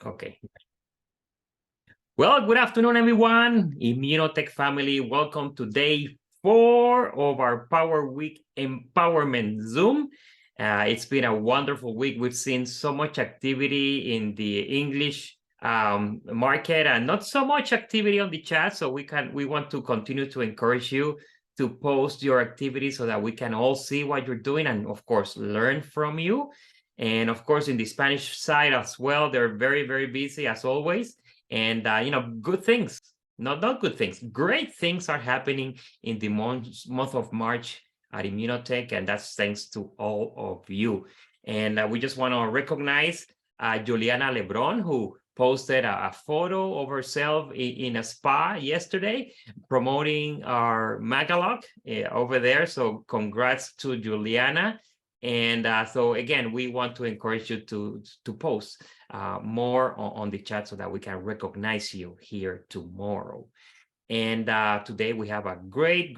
Okay. Well, good afternoon, everyone. Immunotech family, welcome to day 4 of our Power Week Empowerment Zoom. It's been a wonderful week. We've seen so much activity in the English market and not so much activity on the chat. So we want to continue to encourage you to post your activities so that we can all see what you're doing and, of course, learn from you. And, of course, in the Spanish side as well, they're very, very busy as always. And, good things, not good things, great things are happening in the month of March at Immunotech, and that's thanks to all of you. And we just want to recognize Juliana Lebron, who posted a photo of herself in a spa yesterday, promoting our Magalog over there. So congrats to Juliana. And so again, we want to encourage you to post more on the chat so that we can recognize you here tomorrow. And today we have a great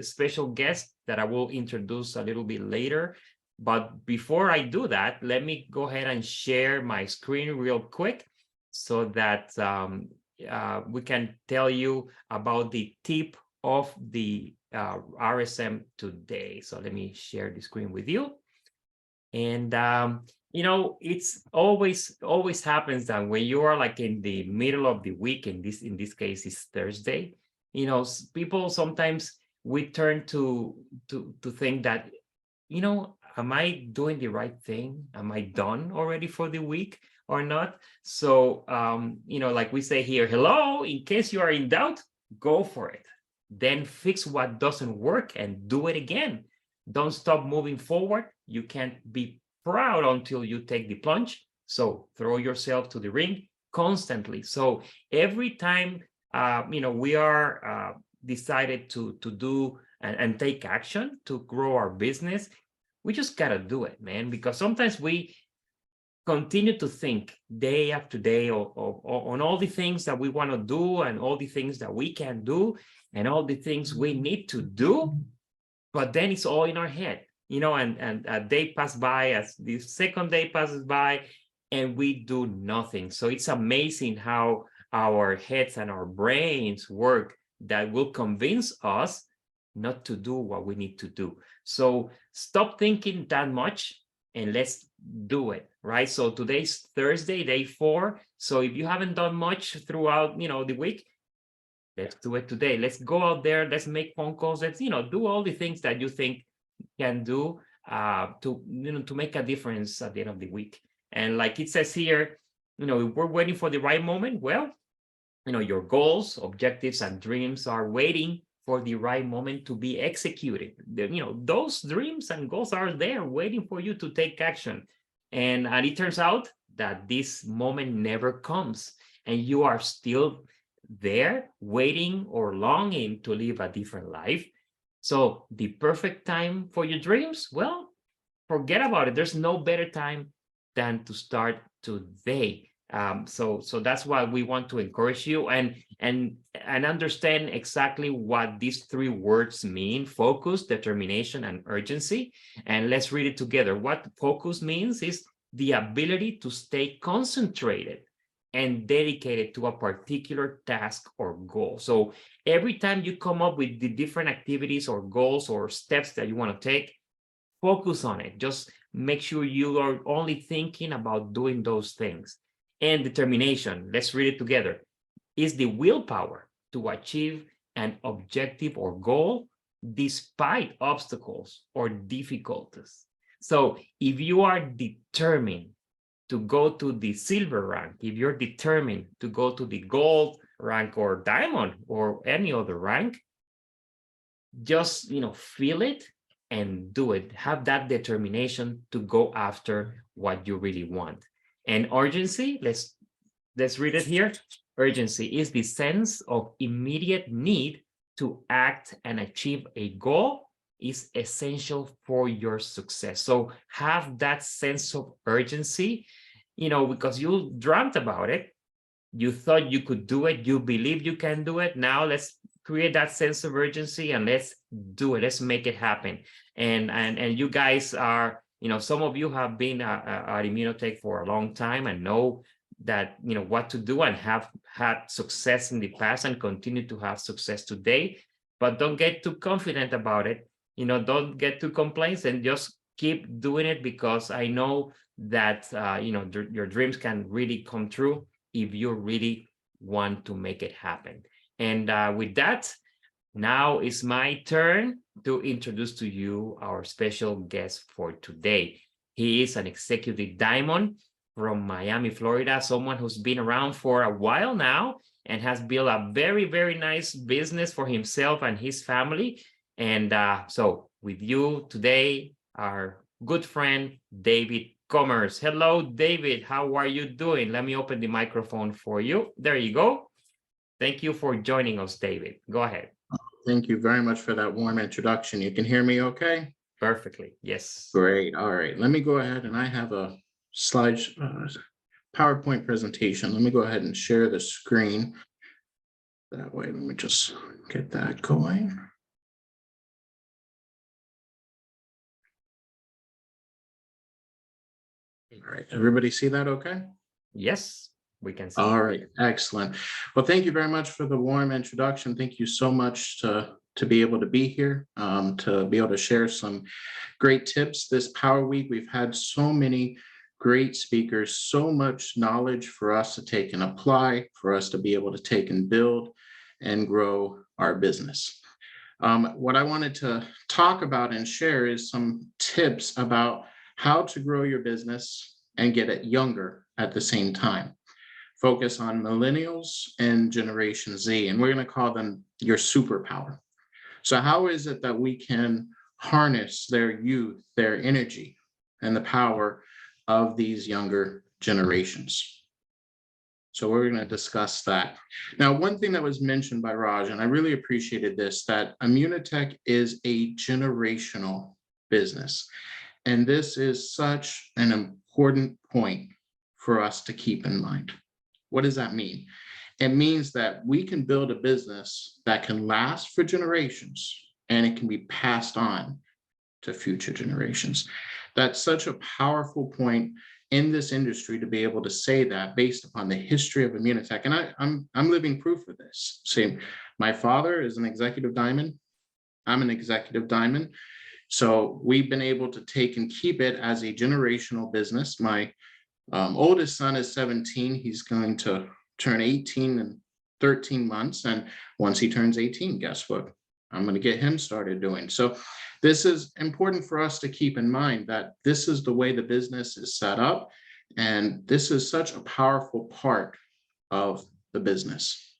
special guest that I will introduce a little bit later. But before I do that, let me go ahead and share my screen real quick so that we can tell you about the tip of the RSM today. So let me share the screen with you. And it's always happens that when you are like in the middle of the week, in this case is Thursday, people sometimes we turn to think that, am I doing the right thing? Am I done already for the week or not? So like we say here, hello, in case you are in doubt, go for it. Then fix what doesn't work and do it again. Don't stop moving forward. You can't be proud until you take the plunge. So throw yourself to the ring constantly. So every time, we are decided to do and take action to grow our business, we just got to do it, man, because sometimes we continue to think day after day on all the things that we want to do and all the things that we can do and all the things we need to do, but then it's all in our head, and a day passes by, as the second day passes by, and we do nothing. So it's amazing how our heads and our brains work that will convince us not to do what we need to do. So stop thinking that much and let's do it, right? So today's Thursday, day 4. So if you haven't done much throughout, the week, let's do it today. Let's go out there. Let's make phone calls. Let's, do all the things that you think can do to make a difference at the end of the week. And like it says here, if we're waiting for the right moment, well, your goals, objectives, and dreams are waiting for the right moment to be executed. Those dreams and goals are there waiting for you to take action. And it turns out that this moment never comes and you are still there waiting or longing to live a different life. So the perfect time for your dreams, well, forget about it. There's no better time than to start today. So that's why we want to encourage you and understand exactly what these 3 words mean: focus, determination, and urgency. And let's read it together. What focus means is the ability to stay concentrated and dedicated to a particular task or goal. So every time you come up with the different activities or goals or steps that you want to take, focus on it. Just make sure you are only thinking about doing those things. And determination, let's read it together, is the willpower to achieve an objective or goal despite obstacles or difficulties. So if you are determined to go to the silver rank, if you're determined to go to the gold rank or diamond or any other rank, just, feel it and do it. Have that determination to go after what you really want. And urgency, let's read it here. Urgency is the sense of immediate need to act and achieve a goal is essential for your success. So have that sense of urgency, because you dreamt about it. You thought you could do it. You believe you can do it. Now let's create that sense of urgency and let's do it. Let's make it happen. And you guys are, some of you have been at Immunotech for a long time and know that what to do and have had success in the past and continue to have success today. But don't get too confident about it. Don't get too complacent. Just keep doing it, because I know that your dreams can really come true if you really want to make it happen. And with that, now it's my turn to introduce to you our special guest for today. He is an executive diamond from Miami, Florida, someone who's been around for a while now and has built a very, very nice business for himself and his family. And so with you today, our good friend, David Kommers. Hello, David. How are you doing? Let me open the microphone for you. There you go. Thank you for joining us, David. Go ahead. Thank you very much for that warm introduction. You can hear me okay? Perfectly. Yes. Great. All right. Let me go ahead, and I have a slide PowerPoint presentation. Let me go ahead and share the screen. That way, let me just get that going. All right. Everybody see that okay? Yes, we can see. All right. Excellent. Well, thank you very much for the warm introduction. Thank you so much to be able to be here, to be able to share some great tips. This Power Week, we've had so many great speakers, so much knowledge for us to take and apply, for us to be able to take and build and grow our business. What I wanted to talk about and share is some tips about how to grow your business and get it younger at the same time. Focus on millennials and Generation Z, and we're going to call them your superpower. So how is it that we can harness their youth, their energy, and the power of these younger generations? So we're going to discuss that. Now, one thing that was mentioned by Raj, and I really appreciated this, that Immunotech is a generational business. And this is such an important point for us to keep in mind. What does that mean? It means that we can build a business that can last for generations, and it can be passed on to future generations. That's such a powerful point in this industry to be able to say that based upon the history of Immunotech. And I'm living proof of this. See, my father is an executive diamond. I'm an executive diamond. So we've been able to take and keep it as a generational business. My oldest son is 17. He's going to turn 18 in 13 months. And once he turns 18, guess what? I'm going to get him started doing. So this is important for us to keep in mind, that this is the way the business is set up. And this is such a powerful part of the business.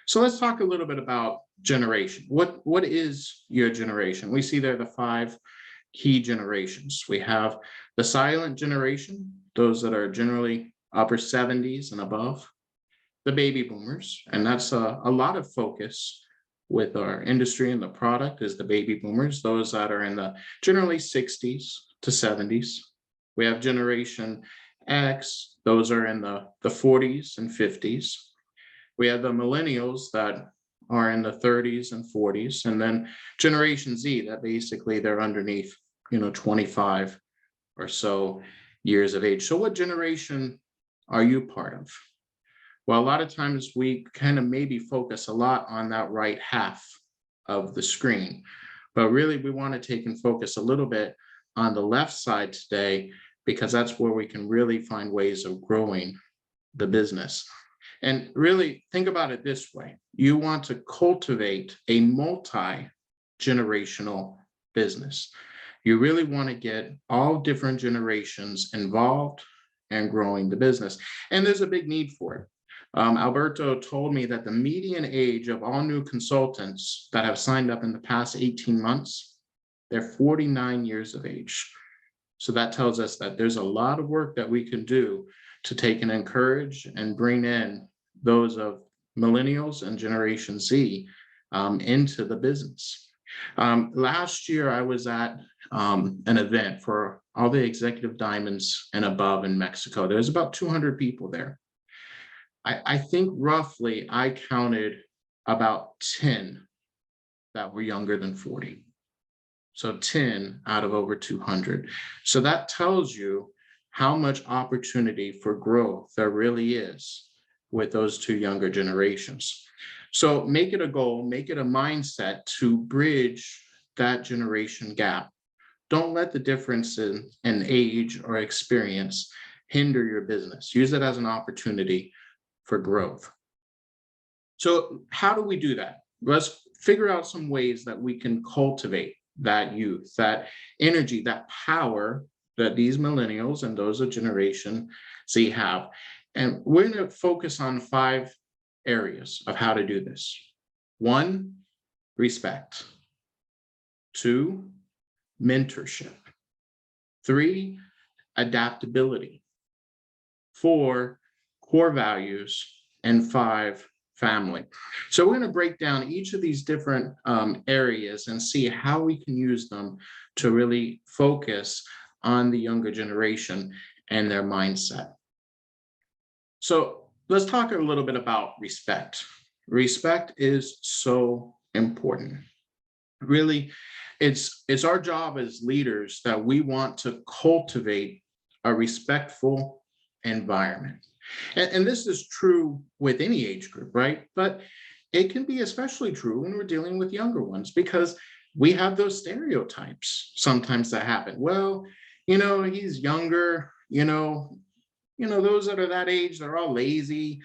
So let's talk a little bit about generation. What is your generation? We see there the 5 key generations. We have the silent generation, those that are generally upper 70s and above, the baby boomers, and that's a lot of focus with our industry and the product is the baby boomers, those that are in the generally 60s to 70s. We have Generation X, those are in the 40s and 50s. We have the millennials that are in the 30s and 40s, and then Generation Z, that basically they're underneath 25 or so years of age. So what generation are you part of? Well, a lot of times we kind of maybe focus a lot on that right half of the screen, but really we want to take and focus a little bit on the left side today, because that's where we can really find ways of growing the business. And really think about it this way. You want to cultivate a multi-generational business. You really want to get all different generations involved and growing the business. And there's a big need for it. Alberto told me that the median age of all new consultants that have signed up in the past 18 months, they're 49 years of age. So that tells us that there's a lot of work that we can do to take and encourage and bring in those of millennials and Generation Z into the business. Last year, I was at an event for all the executive diamonds and above in Mexico. There's about 200 people there. I think roughly I counted about 10 that were younger than 40. So 10 out of over 200. So that tells you how much opportunity for growth there really is with those two younger generations. So make it a goal, make it a mindset to bridge that generation gap. Don't let the difference in age or experience hinder your business. Use it as an opportunity for growth. So how do we do that? Let's figure out some ways that we can cultivate that youth, that energy, that power that these millennials and those of Generation Z have. And we're going to focus on 5 areas of how to do this. 1, respect. 2, mentorship. 3, adaptability. 4, core values. And 5, family. So we're going to break down each of these different areas and see how we can use them to really focus on the younger generation and their mindset. So let's talk a little bit about respect. Respect is so important. Really, it's our job as leaders that we want to cultivate a respectful environment. And this is true with any age group, right? But it can be especially true when we're dealing with younger ones, because we have those stereotypes sometimes that happen. Well, he's younger, those that are that age, they're all lazy.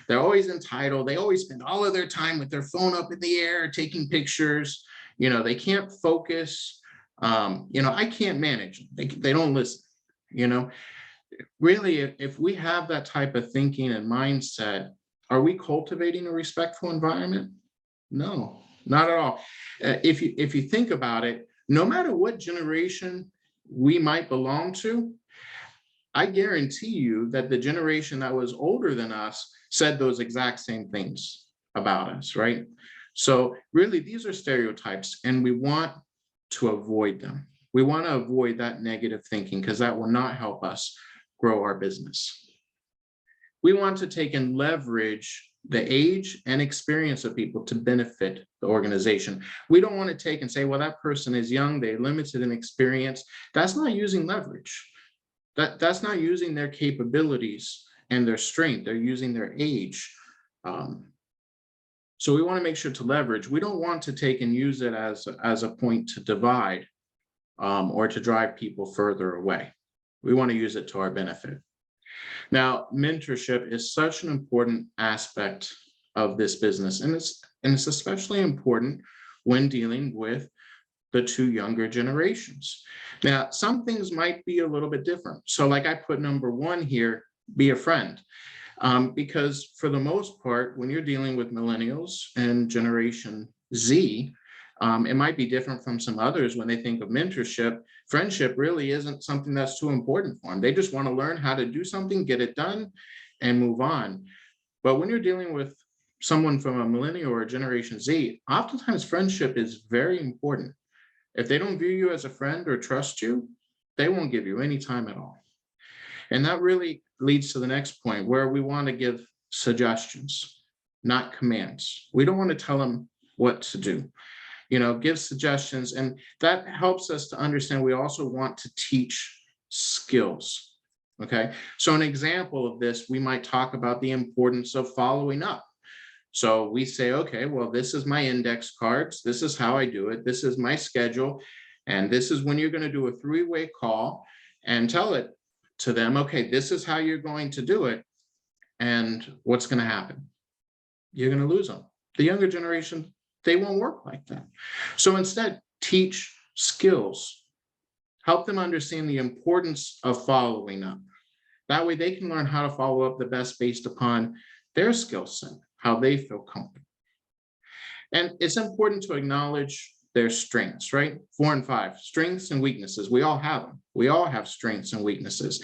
They're always entitled. They always spend all of their time with their phone up in the air, taking pictures. They can't focus. I can't manage them. They don't listen, Really, if we have that type of thinking and mindset, are we cultivating a respectful environment? No, not at all. If you think about it, no matter what generation we might belong to, I guarantee you that the generation that was older than us said those exact same things about us, right? So really, these are stereotypes, and we want to avoid them. We want to avoid that negative thinking, because that will not help us grow our business. We want to take and leverage the age and experience of people to benefit the organization. We don't want to take and say, well, that person is young, they're limited in experience. That's not using leverage. That's not using their capabilities and their strength. They're using their age. So we want to make sure to leverage. We don't want to take and use it as a point to divide or to drive people further away. We want to use it to our benefit. Now, mentorship is such an important aspect of this business, and it's especially important when dealing with the 2 younger generations. Now, some things might be a little bit different. So like I put number 1 here, be a friend. Because for the most part, when you're dealing with millennials and Generation Z, it might be different from some others when they think of mentorship. Friendship really isn't something that's too important for them. They just want to learn how to do something, get it done, and move on. But when you're dealing with someone from a millennial or a Generation Z, oftentimes friendship is very important. If they don't view you as a friend or trust you, they won't give you any time at all. And that really leads to the next point, where we want to give suggestions, not commands. We don't want to tell them what to do. Give suggestions, and that helps us to understand we also want to teach skills. Okay, so an example of this, we might talk about the importance of following up. So we say, okay, well, this is my index cards. This is how I do it. This is my schedule. And this is when you're going to do a 3-way call, and tell it to them, okay, this is how you're going to do it. And what's going to happen? You're going to lose them. The younger generation, they won't work like that. So instead, teach skills. Help them understand the importance of following up. That way they can learn how to follow up the best based upon their skill set, how they feel comfortable. And it's important to acknowledge their strengths, right? 4 and 5, strengths and weaknesses. We all have them. We all have strengths and weaknesses.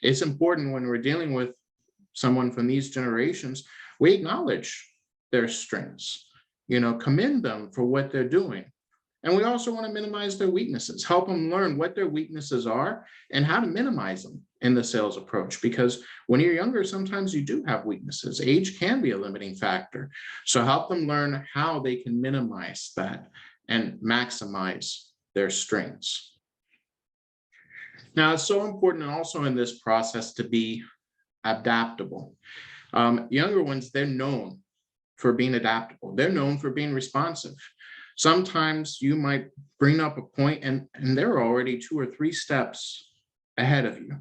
It's important when we're dealing with someone from these generations, we acknowledge their strengths. Commend them for what they're doing. And we also want to minimize their weaknesses, help them learn what their weaknesses are and how to minimize them in the sales approach. Because when you're younger, sometimes you do have weaknesses. Age can be a limiting factor. So help them learn how they can minimize that and maximize their strengths. Now, it's so important also in this process to be adaptable. Younger ones, they're known for being adaptable. They're known for being responsive. Sometimes you might bring up a point and they're already 2 or 3 steps ahead of you.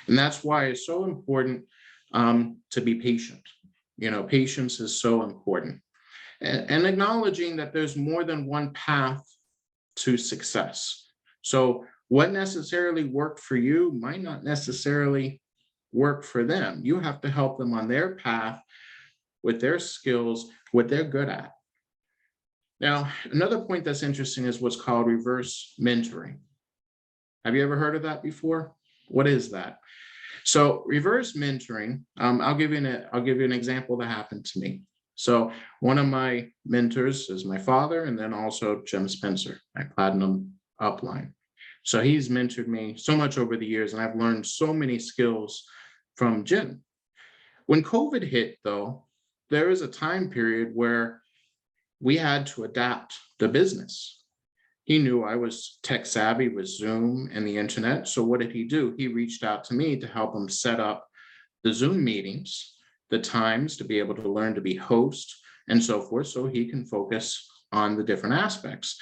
And that's why it's so important to be patient. Patience is so important. And acknowledging that there's more than one path to success. So what necessarily worked for you might not necessarily work for them. You have to help them on their path with their skills, what they're good at. Now, another point that's interesting is what's called reverse mentoring. Have you ever heard of that before? What is that? So reverse mentoring, I'll give you an example that happened to me. So one of my mentors is my father, and then also Jim Spencer, my platinum upline. So he's mentored me so much over the years, and I've learned so many skills from Jim. When COVID hit, though, there was a time period where we had to adapt the business. He knew I was tech savvy with Zoom and the internet. So what did he do? He reached out to me to help him set up the Zoom meetings, the times to be able to learn to be host and so forth, so he can focus on the different aspects.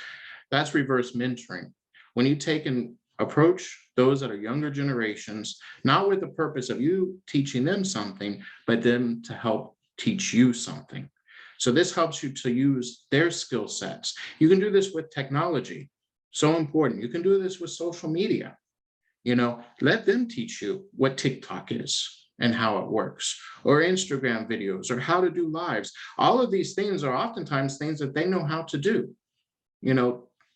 That's reverse mentoring. When you take and approach those that are younger generations, not with the purpose of you teaching them something, but them to help teach you something. So this helps you to use their skill sets. You can do this with technology. So important. You can do this with social media. Let them teach you what TikTok is and how it works, or Instagram videos, or how to do lives. All of these things are oftentimes things that they know how to do.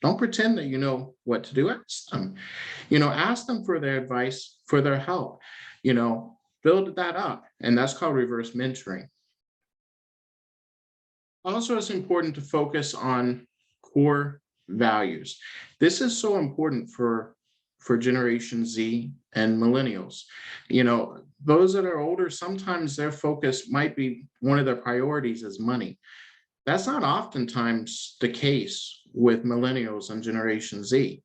Don't pretend that you know what to do. Ask them for their advice, for their help. Build that up. And that's called reverse mentoring. Also, it's important to focus on core values. This is so important for Generation Z and millennials. Those that are older, sometimes their focus might be one of their priorities is money. That's not oftentimes the case with millennials and Generation Z.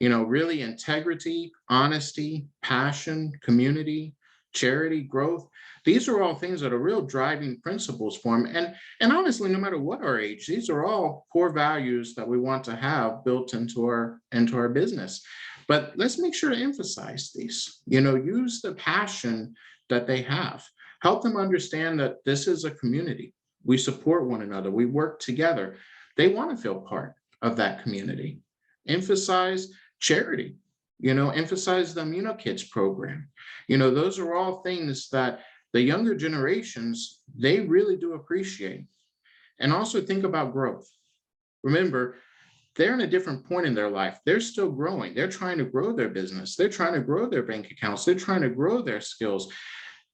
Really integrity, honesty, passion, community, charity, growth. These are all things that are real driving principles for them. And honestly, no matter what our age, these are all core values that we want to have built into our business. But let's make sure to emphasize these. Use the passion that they have. Help them understand that this is a community. We support one another. We work together. They want to feel part of that community. Emphasize charity. Emphasize the Kids program. Those are all things that the younger generations, they really do appreciate. And also think about growth. Remember, they're in a different point in their life. They're still growing. They're trying to grow their business. They're trying to grow their bank accounts. They're trying to grow their skills.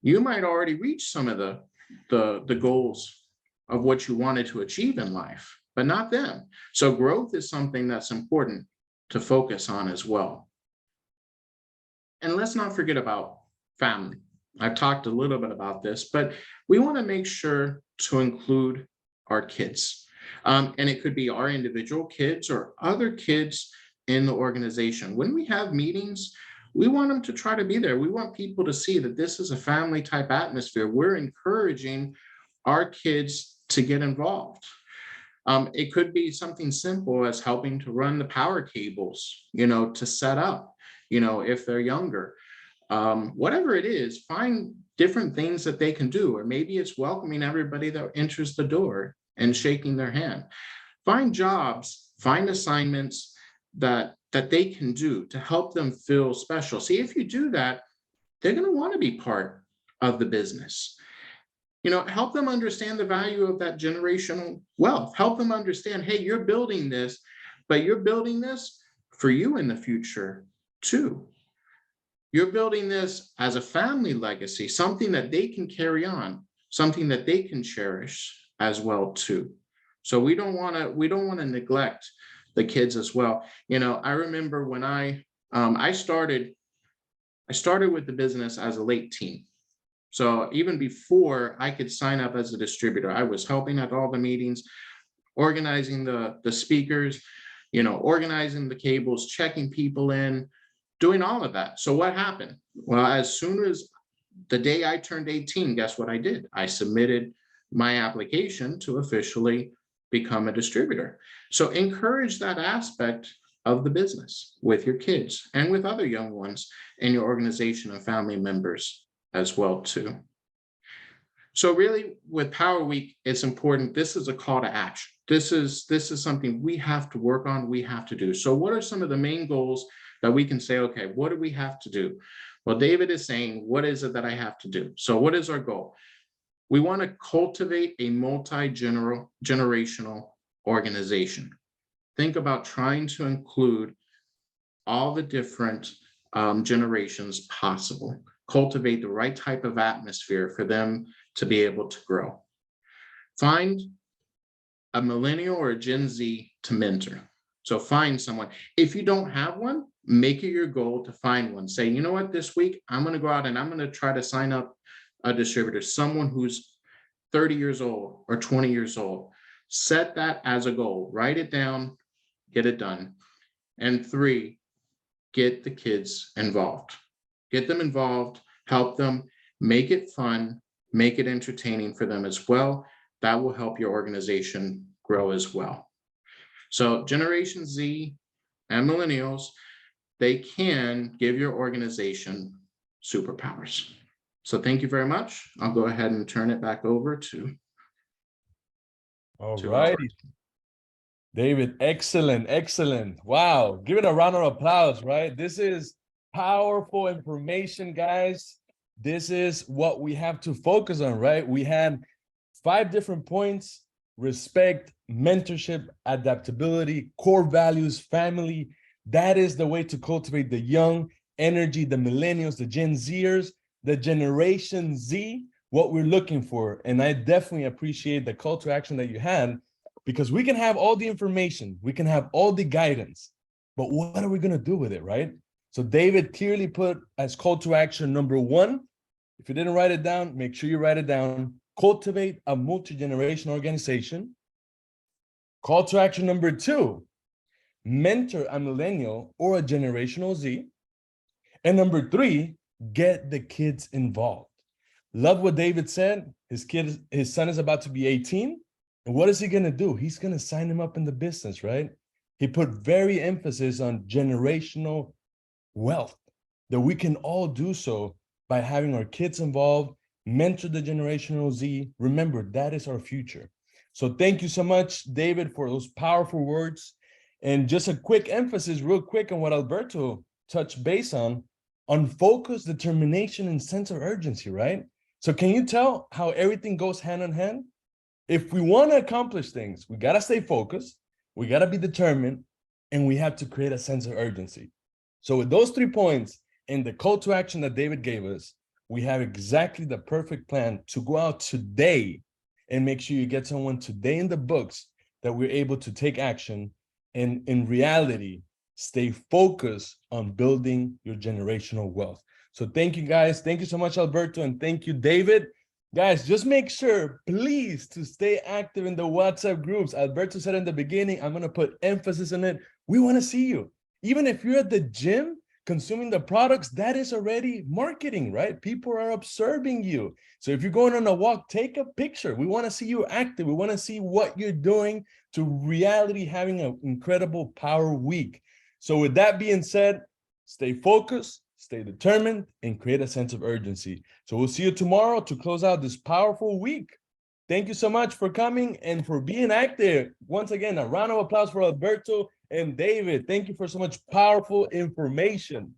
You might already reach some of the goals of what you wanted to achieve in life, but not them. So growth is something that's important to focus on as well. And let's not forget about family. I've talked a little bit about this, but we want to make sure to include our kids. And it could be our individual kids or other kids in the organization. When we have meetings, we want them to try to be there. We want people to see that this is a family type atmosphere. We're encouraging our kids to get involved. It could be something simple as helping to run the power cables, to set up, if they're younger. Whatever it is, find different things that they can do, or maybe it's welcoming everybody that enters the door and shaking their hand. Find jobs, find assignments that they can do to help them feel special. See, if you do that, they're going to want to be part of the business. Help them understand the value of that generational wealth. Help them understand, hey, you're building this, but you're building this for you in the future too. You're building this as a family legacy, something that they can carry on, something that they can cherish as well too. So we don't want to neglect the kids as well. I remember when I started with the business as a late teen. So even before I could sign up as a distributor, I was helping at all the meetings, organizing the speakers, organizing the cables, checking people in, doing all of that. So what happened? Well, as soon as the day I turned 18, guess what I did? I submitted my application to officially become a distributor. So encourage that aspect of the business with your kids and with other young ones in your organization and family members as well too. So really with Power Week, it's important. This is a call to action. This is something we have to work on, we have to do. So what are some of the main goals that we can say, okay, what do we have to do? Well, David is saying, what is it that I have to do? So what is our goal? We want to cultivate a multi-generational organization. Think about trying to include all the different generations possible. Cultivate the right type of atmosphere for them to be able to grow. Find a millennial or a Gen Z to mentor. So find someone. If you don't have one, make it your goal to find one. Say, you know what, this week, I'm going to go out and I'm going to try to sign up a distributor, someone who's 30 years old or 20 years old. Set that as a goal. Write it down, get it done. And 3, get the kids involved. Get them involved, help them, make it fun, make it entertaining for them as well. That will help your organization grow as well. So Generation Z and millennials, they can give your organization superpowers. So thank you very much. I'll go ahead and turn it back over to. All righty. David, excellent, excellent. Wow. Give it a round of applause, right? This is powerful information, guys. This is what we have to focus on, right? We had 5 different points: respect, mentorship, adaptability, core values, family. That is the way to cultivate the young, energy, the millennials, the Gen Zers, the Generation Z, what we're looking for. And I definitely appreciate the call to action that you had, because we can have all the information, we can have all the guidance, but what are we going to do with it, right? So David clearly put as call to action number 1, if you didn't write it down, make sure you write it down: cultivate a multi-generational organization. Call to action number 2, mentor a millennial or a generational Z. And number 3, get the kids involved. Love what David said. His son is about to be 18. And what is he going to do? He's going to sign him up in the business, right? He put very emphasis on generational wealth, that we can all do so by having our kids involved, mentor the generational Z. Remember, that is our future. So thank you so much, David, for those powerful words. And just a quick emphasis real quick on what Alberto touched base on focus, determination, and sense of urgency, right? So can you tell how everything goes hand in hand? If we want to accomplish things, we got to stay focused, we got to be determined, and we have to create a sense of urgency. So with those 3 points and the call to action that David gave us, we have exactly the perfect plan to go out today and make sure you get someone today in the books that we're able to take action and in reality, stay focused on building your generational wealth. So thank you, guys. Thank you so much, Alberto, and thank you, David. Guys, just make sure, please, to stay active in the WhatsApp groups. Alberto said in the beginning, I'm going to put emphasis on it. We want to see you. Even if you're at the gym consuming the products, that is already marketing, right? People are observing you. So if you're going on a walk, take a picture. We want to see you active. We want to see what you're doing to reality having an incredible power week. So with that being said, stay focused, stay determined, and create a sense of urgency. So we'll see you tomorrow to close out this powerful week. Thank you so much for coming and for being active. Once again, a round of applause for Alberto and David. Thank you for so much powerful information.